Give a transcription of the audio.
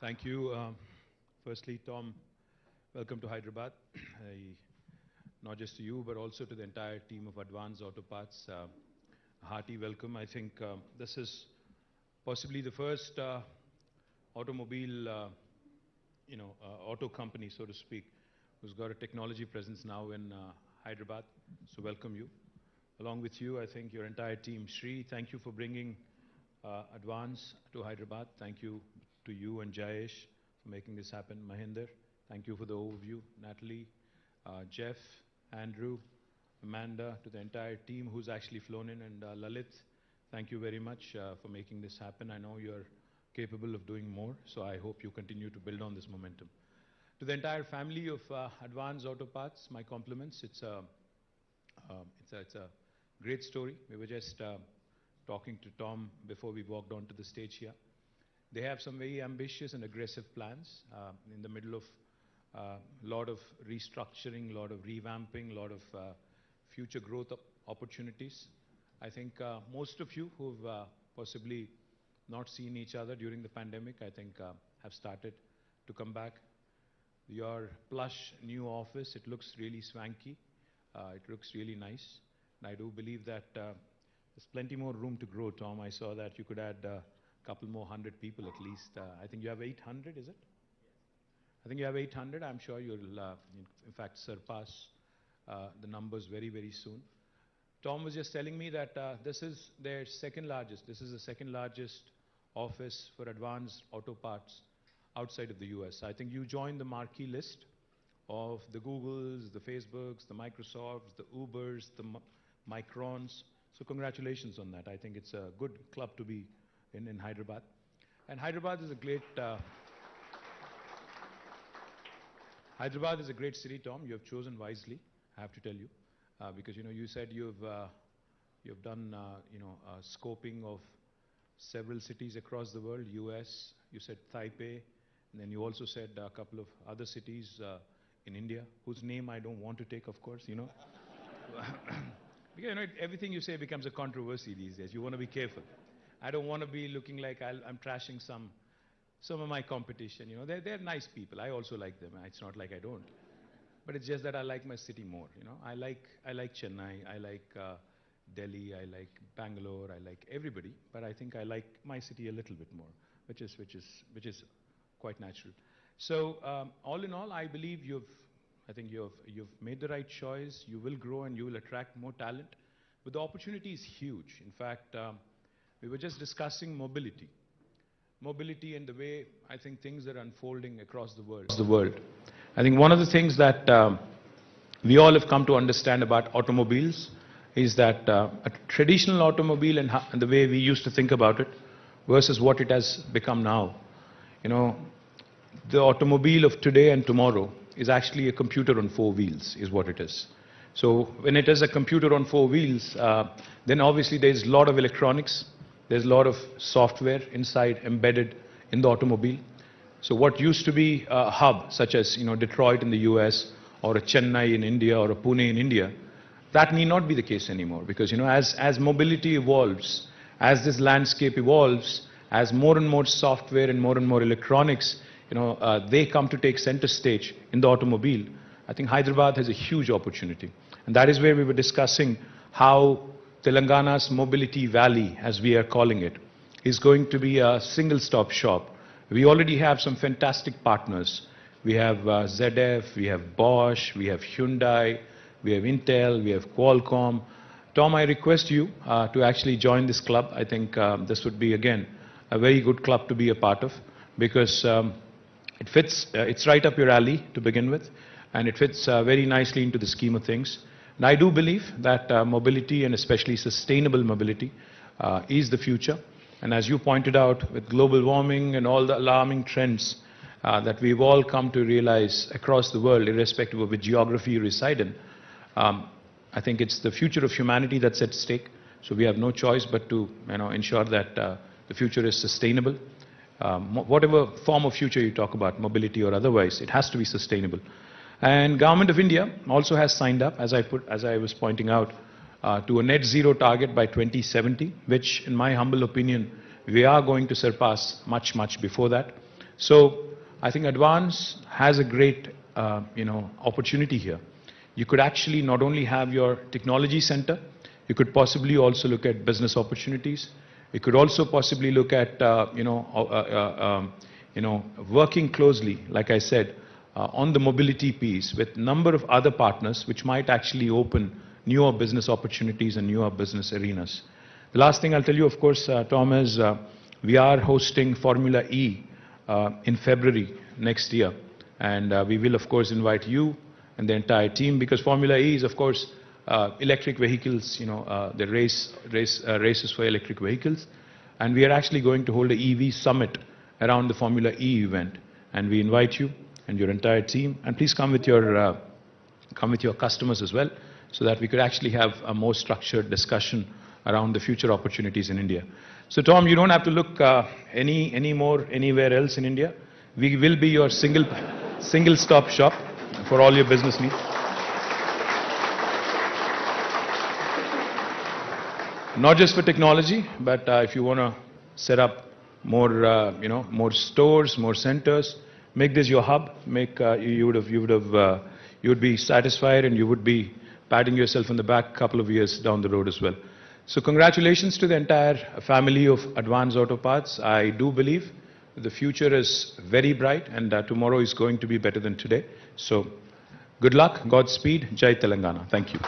Thank you. Firstly, Tom, welcome to Hyderabad. Not just to you, but also to the entire team of Advanced Auto Parts. A hearty welcome. I think this is possibly the first automobile, auto company, so to speak, who's got a technology presence now in Hyderabad. So welcome you. Along with you, I think your entire team. Shri, thank you for bringing Advance to Hyderabad. Thank you to you and Jayesh for making this happen. Mahinder, thank you for the overview. Natalie, Jeff, Andrew, Amanda, to the entire team who's actually flown in, and Lalit, thank you very much for making this happen. I know you're capable of doing more, so I hope you continue to build on this momentum. To the entire family of Advanced Auto Parts, my compliments. It's a great story. We were just talking to Tom before we walked onto the stage here. They have some very ambitious and aggressive plans in the middle of a lot of restructuring, a lot of revamping, a lot of future growth opportunities. I think most of you who've possibly not seen each other during the pandemic, I think have started to come back. Your plush new office, it looks really swanky. It looks really nice. And I do believe that there's plenty more room to grow, Tom. I saw that you could add a couple more 100 people at least. I think you have 800, is it? I think you have 800. I'm sure you'll, in fact, surpass the numbers very, very soon. Tom was just telling me that this is their second largest. This is the second largest office for Advanced Auto Parts outside of the US. I think you joined the marquee list of the Googles, the Facebooks, the Microsofts, the Ubers, the Microns. So congratulations on that. I think it's a good club to be in Hyderabad. And Hyderabad is a great Hyderabad is a great city, Tom. You have chosen wisely, I have to tell you, because you said you've done scoping of several cities across the world. US, you said Taipei, and then you also said a couple of other cities in India, whose name I don't want to take, of course. Because everything you say becomes a controversy these days. You want to be careful. I don't want to be looking like I'm trashing some of my competition. They're nice people. I also like them. It's not like I don't. But it's just that I like my city more. I like Chennai. I like Delhi. I like Bangalore. I like everybody. But I think I like my city a little bit more, which is quite natural. So all in all, I believe you've made the right choice. You will grow and you will attract more talent. But the opportunity is huge. In fact, we were just discussing mobility. Mobility and the way I think things are unfolding across the world. I think one of the things that we all have come to understand about automobiles is that a traditional automobile and the way we used to think about it versus what it has become now. The automobile of today and tomorrow is actually a computer on four wheels, is what it is. So when it is a computer on four wheels, then obviously there's a lot of electronics. There's a lot of software inside embedded in the automobile. So what used to be a hub, such as Detroit in the US, or a Chennai in India, or a Pune in India, that need not be the case anymore. Because as mobility evolves, as this landscape evolves, as more and more software and more electronics, they come to take center stage in the automobile. I think Hyderabad has a huge opportunity. And that is where we were discussing how Telangana's Mobility Valley, as we are calling it, is going to be a single-stop shop. We already have some fantastic partners. We have ZF, we have Bosch, we have Hyundai, we have Intel, we have Qualcomm. Tom, I request you to actually join this club. I think this would be, again, a very good club to be a part of, because it fits, it's right up your alley to begin with, and it fits very nicely into the scheme of things. And I do believe that mobility, and especially sustainable mobility, is the future. And as you pointed out, with global warming and all the alarming trends that we've all come to realize across the world, irrespective of which geography you reside in, I think it's the future of humanity that's at stake. So we have no choice but to ensure that the future is sustainable. Whatever form of future you talk about, mobility or otherwise, it has to be sustainable. And Government of India also has signed up, as I was pointing out, to a net zero target by 2070, which, in my humble opinion, we are going to surpass much before that. So I think Advance has a great, opportunity here. You could actually not only have your technology center, you could possibly also look at business opportunities. You could also possibly look at, working closely, like I said, on the mobility piece with a number of other partners, which might actually open newer business opportunities and newer business arenas. The last thing I'll tell you, of course, Tom, is we are hosting Formula E in February next year. And we will, of course, invite you and the entire team, because Formula E is, of course, electric vehicles, the races for electric vehicles. And we are actually going to hold an EV summit around the Formula E event. And we invite you and your entire team. And please come with your customers as well, so that we could actually have a more structured discussion around the future opportunities in India. So Tom, you don't have to look anywhere else in India. We will be your single-stop shop for all your business needs. Not just for technology, but if you want to set up more, more stores, more centers, make this your hub. You would be satisfied, and you would be patting yourself on the back a couple of years down the road as well. So congratulations to the entire family of Advance Auto Parts. I do believe the future is very bright, and tomorrow is going to be better than today. So good luck, Godspeed, Jai Telangana. Thank you.